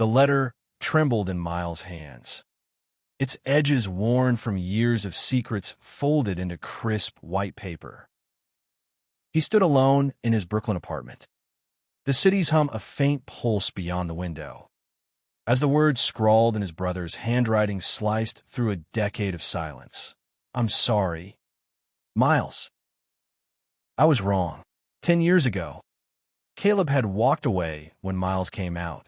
The letter trembled in Miles' hands, its edges worn from years of secrets folded into crisp white paper. He stood alone in his Brooklyn apartment, the city's hum a faint pulse beyond the window, as the words scrawled in his brother's handwriting sliced through a decade of silence. I'm sorry, Miles. I was wrong. 10 years ago, Caleb had walked away when Miles came out,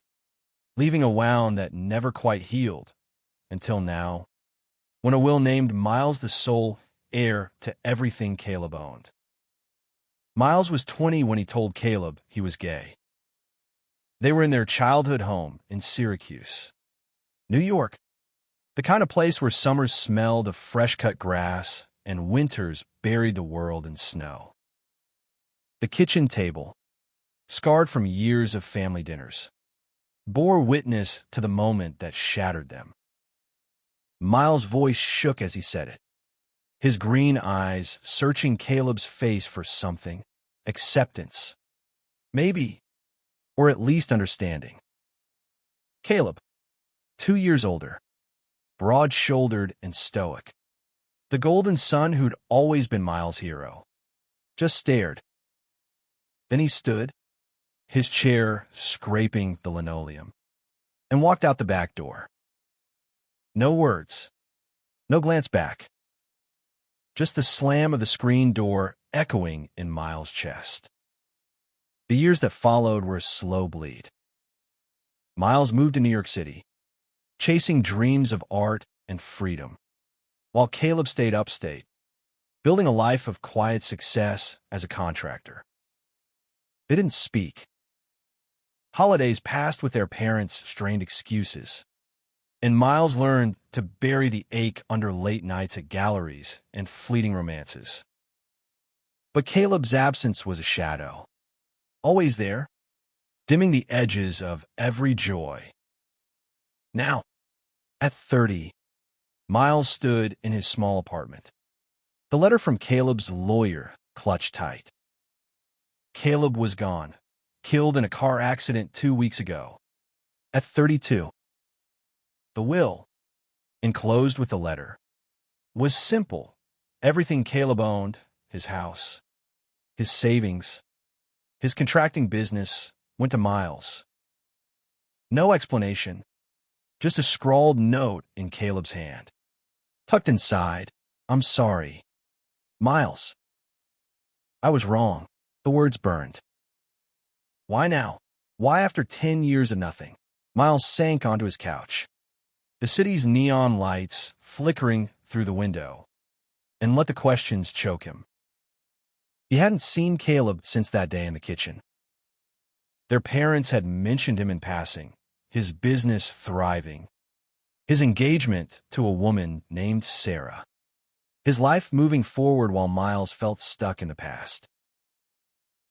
leaving a wound that never quite healed, until now, when a will named Miles the sole heir to everything Caleb owned. Miles was 20 when he told Caleb he was gay. They were in their childhood home in Syracuse, New York, the kind of place where summers smelled of fresh-cut grass and winters buried the world in snow. The kitchen table, scarred from years of family dinners, bore witness to the moment that shattered them. Miles' voice shook as he said it, his green eyes searching Caleb's face for something, acceptance, maybe, or at least understanding. Caleb, 2 years older, broad-shouldered and stoic, the golden son who'd always been Miles' hero, just stared. Then he stood, his chair scraping the linoleum, and walked out the back door. No words, no glance back. Just the slam of the screen door echoing in Miles' chest. The years that followed were a slow bleed. Miles moved to New York City, chasing dreams of art and freedom, while Caleb stayed upstate, building a life of quiet success as a contractor. They didn't speak. Holidays passed with their parents' strained excuses, and Miles learned to bury the ache under late nights at galleries and fleeting romances. But Caleb's absence was a shadow, always there, dimming the edges of every joy. Now, at 30, Miles stood in his small apartment, the letter from Caleb's lawyer clutched tight. Caleb was gone, killed in a car accident 2 weeks ago, at 32. The will, enclosed with the letter, was simple. Everything Caleb owned, his house, his savings, his contracting business, went to Miles. No explanation, just a scrawled note in Caleb's hand. Tucked inside, I'm sorry, Miles. I was wrong. The words burned. Why now? Why after 10 years of nothing? Miles sank onto his couch, the city's neon lights flickering through the window, and let the questions choke him. He hadn't seen Caleb since that day in the kitchen. Their parents had mentioned him in passing, his business thriving, his engagement to a woman named Sarah, his life moving forward while Miles felt stuck in the past.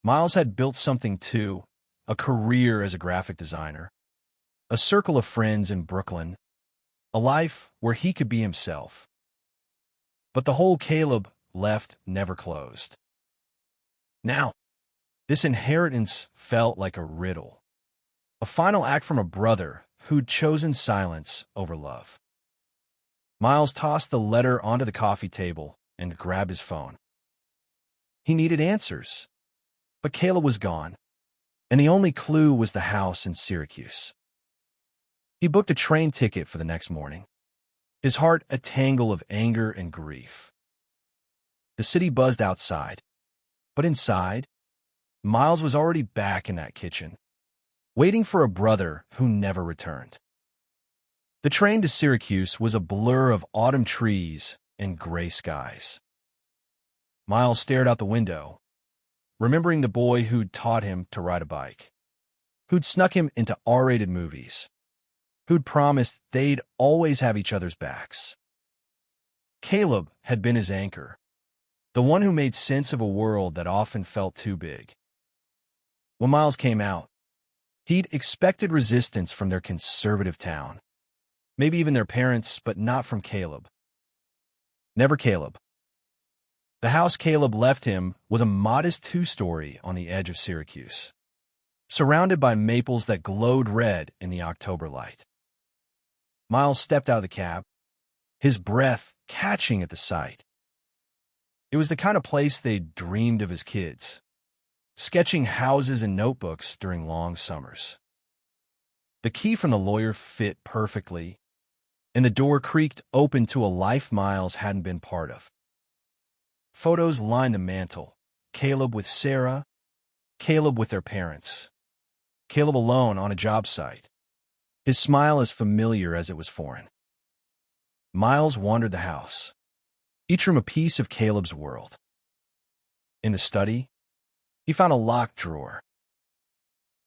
Miles had built something too, a career as a graphic designer, a circle of friends in Brooklyn, a life where he could be himself. But the hole Caleb left never closed. Now, this inheritance felt like a riddle, a final act from a brother who'd chosen silence over love. Miles tossed the letter onto the coffee table and grabbed his phone. He needed answers, but Caleb was gone, and the only clue was the house in Syracuse. He booked a train ticket for the next morning, his heart a tangle of anger and grief. The city buzzed outside, but inside, Miles was already back in that kitchen, waiting for a brother who never returned. The train to Syracuse was a blur of autumn trees and gray skies. Miles stared out the window, remembering the boy who'd taught him to ride a bike, who'd snuck him into R-rated movies, who'd promised they'd always have each other's backs. Caleb had been his anchor, the one who made sense of a world that often felt too big. When Miles came out, he'd expected resistance from their conservative town, maybe even their parents, but not from Caleb. Never Caleb. The house Caleb left him was a modest 2-story on the edge of Syracuse, surrounded by maples that glowed red in the October light. Miles stepped out of the cab, his breath catching at the sight. It was the kind of place they'd dreamed of as kids, sketching houses and notebooks during long summers. The key from the lawyer fit perfectly, and the door creaked open to a life Miles hadn't been part of. Photos lined the mantel, Caleb with Sarah, Caleb with their parents, Caleb alone on a job site, his smile as familiar as it was foreign. Miles wandered the house, each room a piece of Caleb's world. In the study, he found a locked drawer.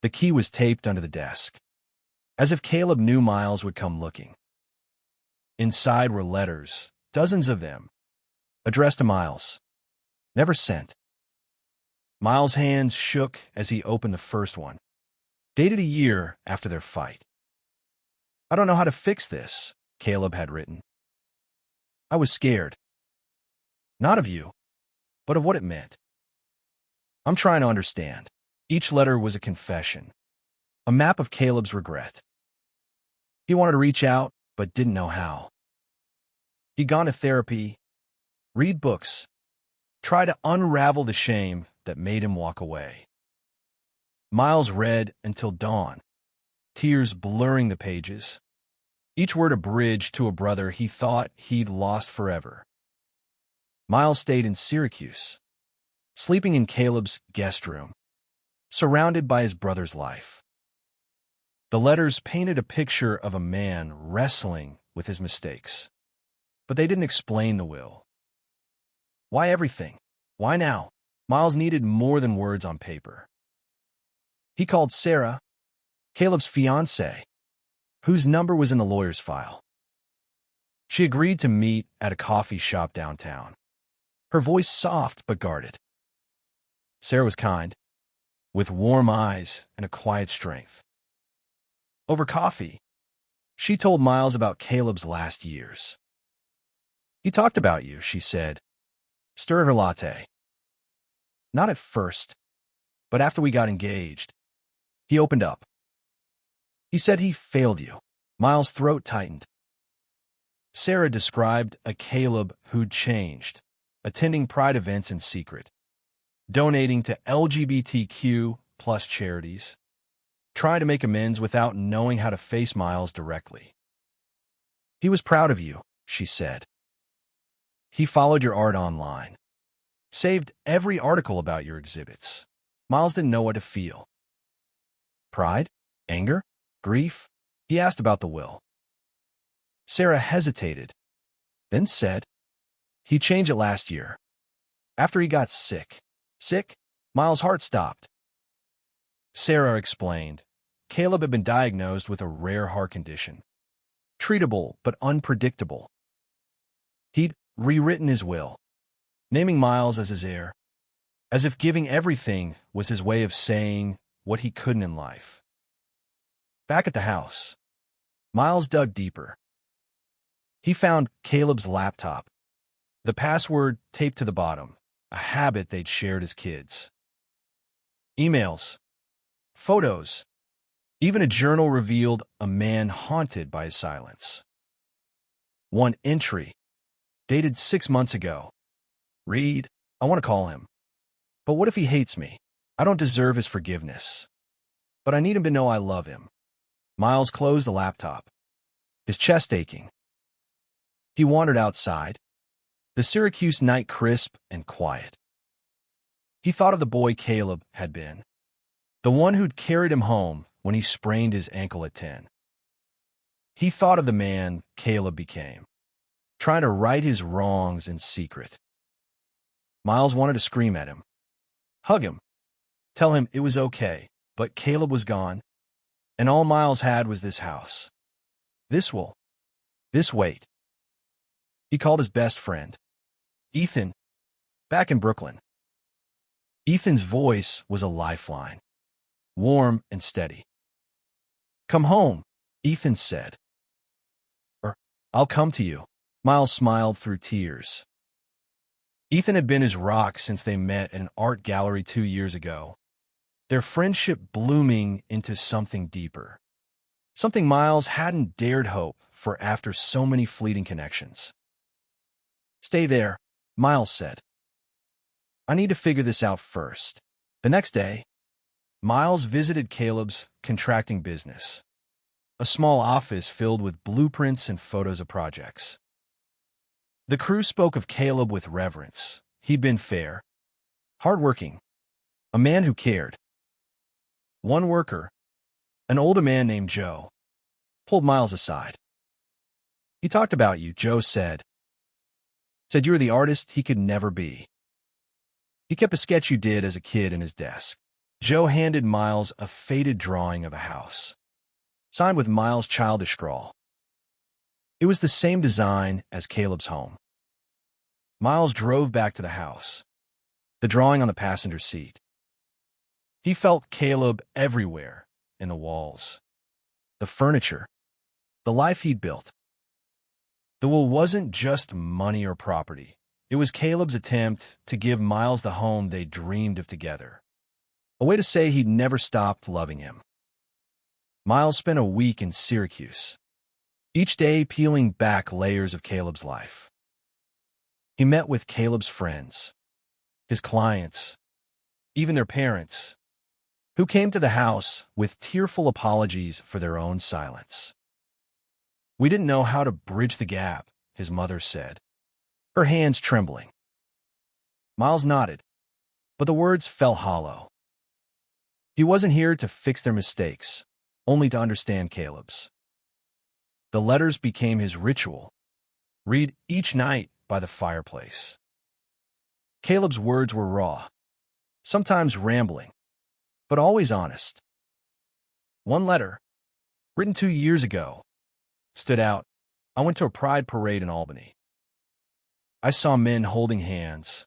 The key was taped under the desk, as if Caleb knew Miles would come looking. Inside were letters, dozens of them, addressed to Miles, never sent. Miles' hands shook as he opened the first one, dated a year after their fight. "I don't know how to fix this," Caleb had written. "I was scared. Not of you, but of what it meant. I'm trying to understand." Each letter was a confession, a map of Caleb's regret. He wanted to reach out, but didn't know how. He'd gone to therapy, read books, try to unravel the shame that made him walk away. Miles read until dawn, tears blurring the pages, each word a bridge to a brother he thought he'd lost forever. Miles stayed in Syracuse, sleeping in Caleb's guest room, surrounded by his brother's life. The letters painted a picture of a man wrestling with his mistakes, but they didn't explain the will. Why everything? Why now? Miles needed more than words on paper. He called Sarah, Caleb's fiancée, whose number was in the lawyer's file. She agreed to meet at a coffee shop downtown, her voice soft but guarded. Sarah was kind, with warm eyes and a quiet strength. Over coffee, she told Miles about Caleb's last years. "He talked about you," she said, stirred her latte. "Not at first, but after we got engaged, he opened up. He said he failed you." Miles' throat tightened. Sarah described a Caleb who'd changed, attending pride events in secret, donating to LGBTQ plus charities, trying to make amends without knowing how to face Miles directly. "He was proud of you," she said. "He followed your art online, saved every article about your exhibits." Miles didn't know what to feel. Pride? Anger? Grief? He asked about the will. Sarah hesitated, then said, "He changed it last year, after he got sick." Sick? Miles' heart stopped. Sarah explained, Caleb had been diagnosed with a rare heart condition, treatable but unpredictable. He'd rewritten his will, naming Miles as his heir, as if giving everything was his way of saying what he couldn't in life. Back at the house, Miles dug deeper. He found Caleb's laptop, the password taped to the bottom, a habit they'd shared as kids. Emails, photos, even a journal revealed a man haunted by his silence. One entry, dated 6 months ago. "Read, I want to call him. But what if he hates me? I don't deserve his forgiveness. But I need him to know I love him." Miles closed the laptop, his chest aching. He wandered outside, the Syracuse night crisp and quiet. He thought of the boy Caleb had been, the one who'd carried him home when he sprained his ankle at 10. He thought of the man Caleb became, trying to right his wrongs in secret. Miles wanted to scream at him, hug him, tell him it was okay, but Caleb was gone, and all Miles had was this house, this will, this weight. He called his best friend, Ethan, back in Brooklyn. Ethan's voice was a lifeline, warm and steady. "Come home," Ethan said. Or, "I'll come to you." Miles smiled through tears. Ethan had been his rock since they met at an art gallery 2 years ago, their friendship blooming into something deeper, something Miles hadn't dared hope for after so many fleeting connections. "Stay there," Miles said. "I need to figure this out first." The next day, Miles visited Caleb's contracting business, a small office filled with blueprints and photos of projects. The crew spoke of Caleb with reverence. He'd been fair, hardworking, a man who cared. One worker, an older man named Joe, pulled Miles aside. "He talked about you," Joe said. "Said you were the artist he could never be. He kept a sketch you did as a kid in his desk." Joe handed Miles a faded drawing of a house, signed with Miles' childish scrawl. It was the same design as Caleb's home. Miles drove back to the house, the drawing on the passenger seat. He felt Caleb everywhere, in the walls, the furniture, the life he'd built. The will wasn't just money or property. It was Caleb's attempt to give Miles the home they dreamed of together, a way to say he'd never stopped loving him. Miles spent a week in Syracuse, each day peeling back layers of Caleb's life. He met with Caleb's friends, his clients, even their parents, who came to the house with tearful apologies for their own silence. "We didn't know how to bridge the gap," his mother said, her hands trembling. Miles nodded, but the words fell hollow. He wasn't here to fix their mistakes, only to understand Caleb's. The letters became his ritual, read each night by the fireplace. Caleb's words were raw, sometimes rambling, but always honest. One letter, written 2 years ago, stood out. "I went to a pride parade in Albany. I saw men holding hands,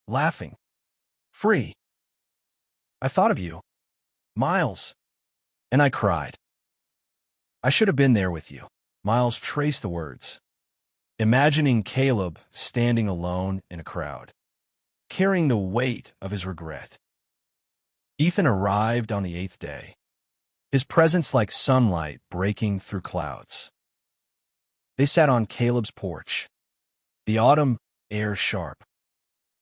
laughing, free. I thought of you, Miles, and I cried. I should have been there with you." Miles traced the words, imagining Caleb standing alone in a crowd, carrying the weight of his regret. Ethan arrived on the 8th day, his presence like sunlight breaking through clouds. They sat on Caleb's porch, the autumn air sharp,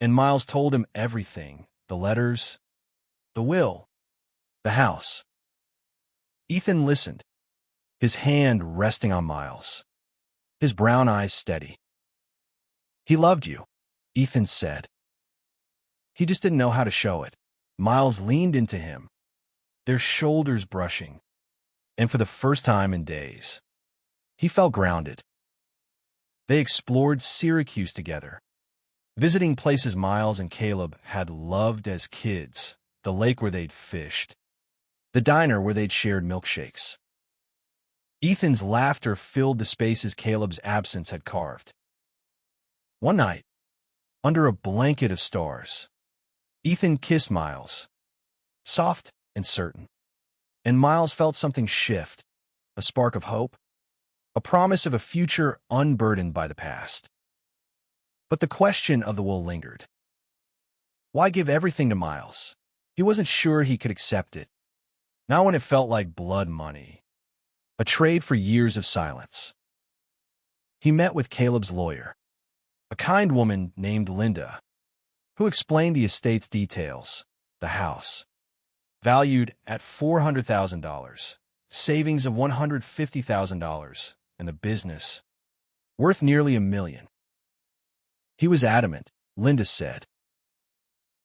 and Miles told him everything: the letters, the will, the house. Ethan listened, his hand resting on Miles, his brown eyes steady. "He loved you," Ethan said. "He just didn't know how to show it." Miles leaned into him, their shoulders brushing, and for the first time in days, he felt grounded. They explored Syracuse together, visiting places Miles and Caleb had loved as kids: the lake where they'd fished, the diner where they'd shared milkshakes. Ethan's laughter filled the spaces Caleb's absence had carved. One night, under a blanket of stars, Ethan kissed Miles, soft and certain, and Miles felt something shift, a spark of hope, a promise of a future unburdened by the past. But the question of the will lingered. Why give everything to Miles? He wasn't sure he could accept it, not when it felt like blood money, a trade for years of silence. He met with Caleb's lawyer, a kind woman named Linda, who explained the estate's details: the house, valued at $400,000, savings of $150,000, and the business, worth nearly $1 million. He was adamant, Linda said.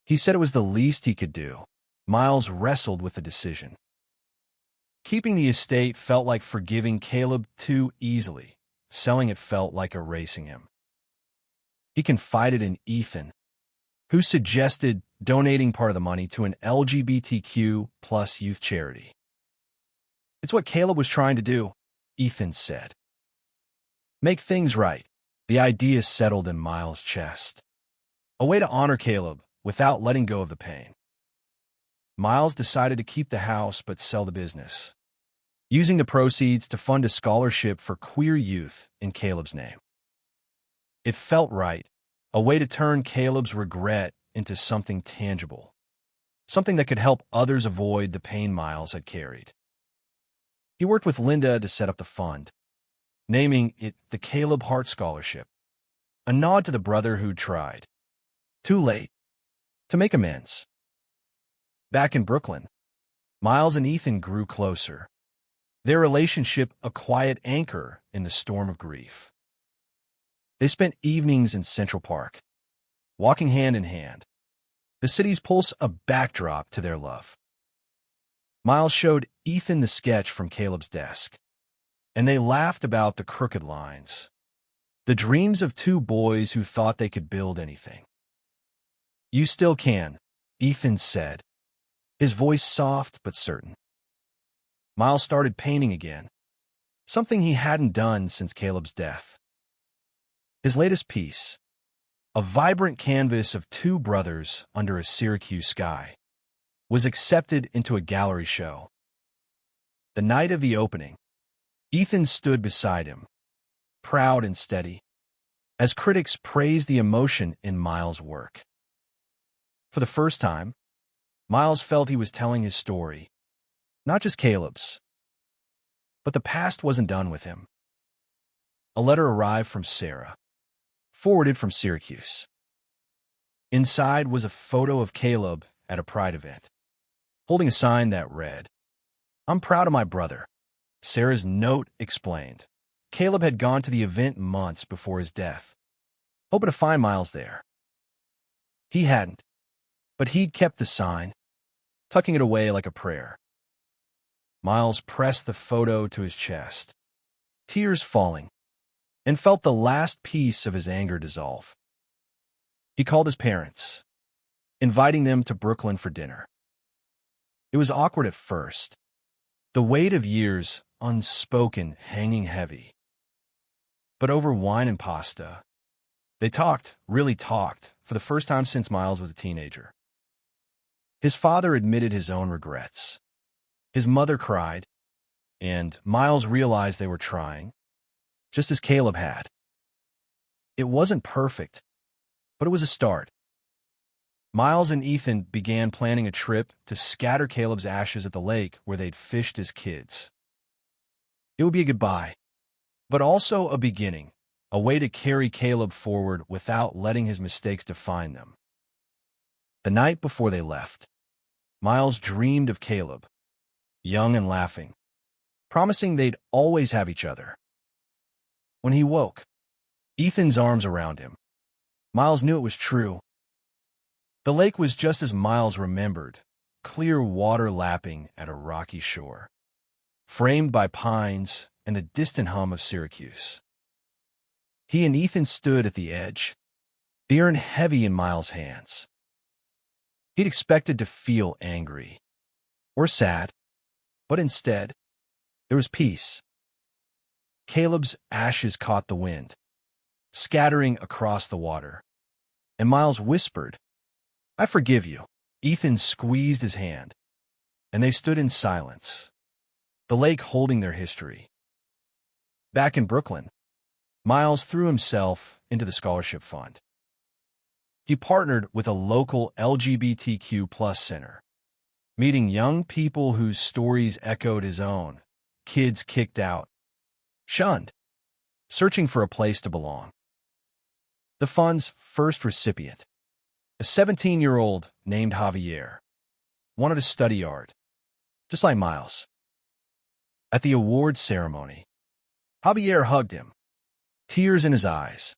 He said it was the least he could do. Miles wrestled with the decision. Keeping the estate felt like forgiving Caleb too easily. Selling it felt like erasing him. He confided in Ethan, who suggested donating part of the money to an LGBTQ plus youth charity. "It's what Caleb was trying to do," Ethan said. "Make things right." The idea settled in Miles' chest. A way to honor Caleb without letting go of the pain. Miles decided to keep the house but sell the business, using the proceeds to fund a scholarship for queer youth in Caleb's name. It felt right, a way to turn Caleb's regret into something tangible. something that could help others avoid the pain Miles had carried. He worked with Linda to set up the fund, naming it the Caleb Hart Scholarship, a nod to the brother who'd tried, too late, to make amends. Back in Brooklyn, Miles and Ethan grew closer, their relationship a quiet anchor in the storm of grief. They spent evenings in Central Park, walking hand in hand, the city's pulse a backdrop to their love. Miles showed Ethan the sketch from Caleb's desk, and they laughed about the crooked lines, the dreams of two boys who thought they could build anything. "You still can," Ethan said, his voice soft but certain. Miles started painting again, something he hadn't done since Caleb's death. His latest piece, a vibrant canvas of two brothers under a Syracuse sky, was accepted into a gallery show. The night of the opening, Ethan stood beside him, proud and steady, as critics praised the emotion in Miles' work. For the first time, Miles felt he was telling his story, not just Caleb's. But the past wasn't done with him. A letter arrived from Sarah, forwarded from Syracuse. Inside was a photo of Caleb at a Pride event, holding a sign that read, "I'm proud of my brother." Sarah's note explained Caleb had gone to the event months before his death, hoping to find Miles there. He hadn't, but he'd kept the sign, tucking it away like a prayer. Miles pressed the photo to his chest, tears falling, and felt the last piece of his anger dissolve. He called his parents, inviting them to Brooklyn for dinner. It was awkward at first, the weight of years unspoken hanging heavy. But over wine and pasta, they talked, really talked, for the first time since Miles was a teenager. His father admitted his own regrets. His mother cried, and Miles realized they were trying, just as Caleb had. It wasn't perfect, but it was a start. Miles and Ethan began planning a trip to scatter Caleb's ashes at the lake where they'd fished as kids. It would be a goodbye, but also a beginning, a way to carry Caleb forward without letting his mistakes define them. The night before they left, Miles dreamed of Caleb, young and laughing, promising they'd always have each other. When he woke, Ethan's arms around him, Miles knew it was true. The lake was just as Miles remembered, clear water lapping at a rocky shore, framed by pines and the distant hum of Syracuse. He and Ethan stood at the edge, the urn heavy in Miles' hands. He'd expected to feel angry or sad, but instead, there was peace. Caleb's ashes caught the wind, scattering across the water, and Miles whispered, "I forgive you." Ethan squeezed his hand, and they stood in silence, the lake holding their history. Back in Brooklyn, Miles threw himself into the scholarship fund. He partnered with a local LGBTQ+ center, meeting young people whose stories echoed his own, kids kicked out, shunned, searching for a place to belong. The fund's first recipient, a 17-year-old named Javier, wanted to study art, just like Miles. At the awards ceremony, Javier hugged him, tears in his eyes,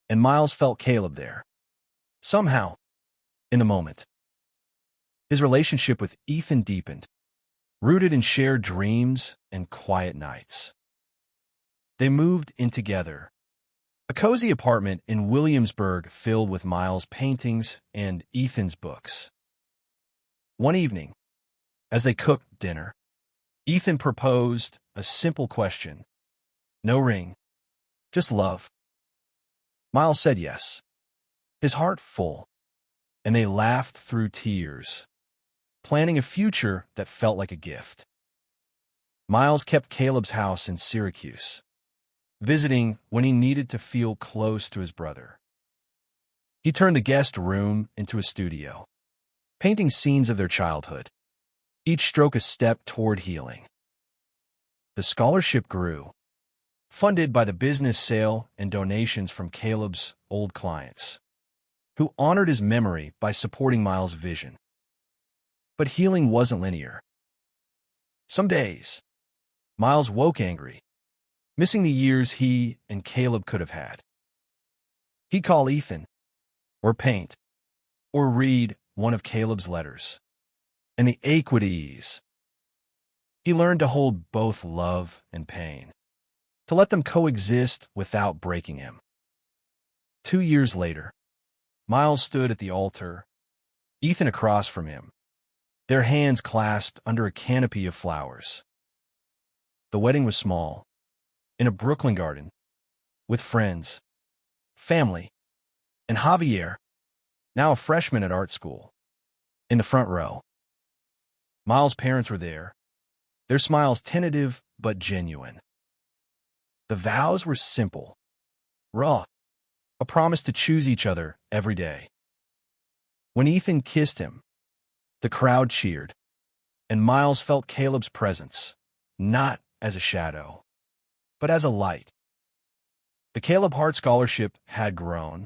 and Miles felt Caleb there, somehow, in the moment. His relationship with Ethan deepened, rooted in shared dreams and quiet nights. They moved in together, a cozy apartment in Williamsburg filled with Miles' paintings and Ethan's books. One evening, as they cooked dinner, Ethan proposed a simple question. No ring, just love. Miles said yes, his heart full, and they laughed through tears, planning a future that felt like a gift. Miles kept Caleb's house in Syracuse, visiting when he needed to feel close to his brother. He turned the guest room into a studio, painting scenes of their childhood, each stroke a step toward healing. The scholarship grew, funded by the business sale and donations from Caleb's old clients, who honored his memory by supporting Miles' vision. But healing wasn't linear. Some days, Miles woke angry, missing the years he and Caleb could have had. He'd call Ethan, or paint, or read one of Caleb's letters, and the ache would ease. He learned to hold both love and pain, to let them coexist without breaking him. 2 years later, Miles stood at the altar, Ethan across from him, their hands clasped under a canopy of flowers. The wedding was small, in a Brooklyn garden, with friends, family, and Javier, now a freshman at art school, in the front row. Miles' parents were there, their smiles tentative but genuine. The vows were simple, raw, a promise to choose each other every day. When Ethan kissed him, the crowd cheered, and Miles felt Caleb's presence, not as a shadow, but as a light. The Caleb Hart Scholarship had grown,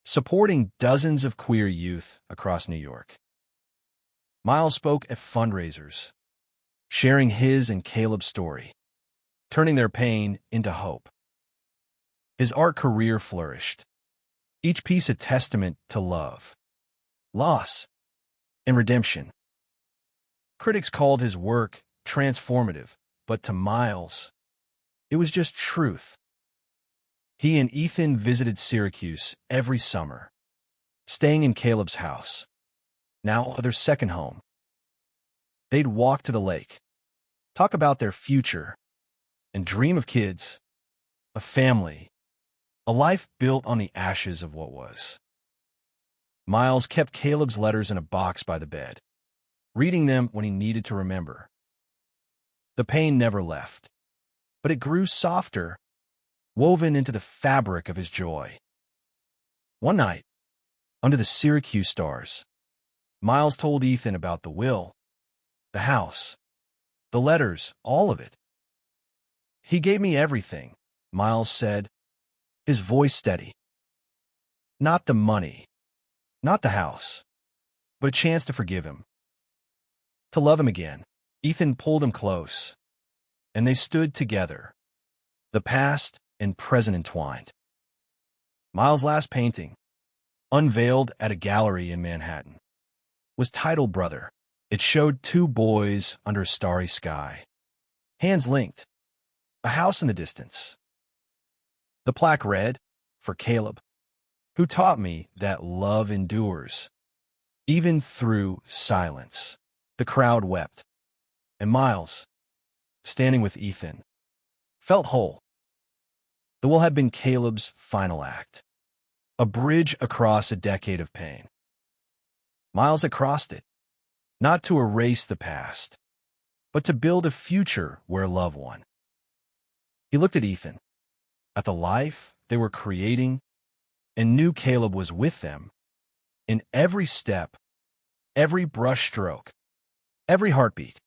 supporting dozens of queer youth across New York. Miles spoke at fundraisers, sharing his and Caleb's story, turning their pain into hope. His art career flourished, each piece a testament to love, loss, and redemption. Critics called his work transformative, but to Miles, it was just truth. He and Ethan visited Syracuse every summer, staying in Caleb's house, now their second home. They'd walk to the lake, talk about their future, and dream of kids, a family, a life built on the ashes of what was. Miles kept Caleb's letters in a box by the bed, reading them when he needed to remember. The pain never left, but it grew softer, woven into the fabric of his joy. One night, under the Syracuse stars, Miles told Ethan about the will, the house, the letters, all of it. "He gave me everything," Miles said, his voice steady. Not the money, not the house, but a chance to forgive him, to love him again. Ethan pulled him close, and they stood together, the past and present entwined. Miles' last painting, unveiled at a gallery in Manhattan, was titled Brother. It showed two boys under a starry sky, hands linked, a house in the distance. The plaque read, "For Caleb, who taught me that love endures, even through silence." The crowd wept, and Miles, standing with Ethan, felt whole. The will had been Caleb's final act, a bridge across a decade of pain. Miles had crossed it, not to erase the past, but to build a future where love won. He looked at Ethan, at the life they were creating, and knew Caleb was with them in every step, every brushstroke, every heartbeat.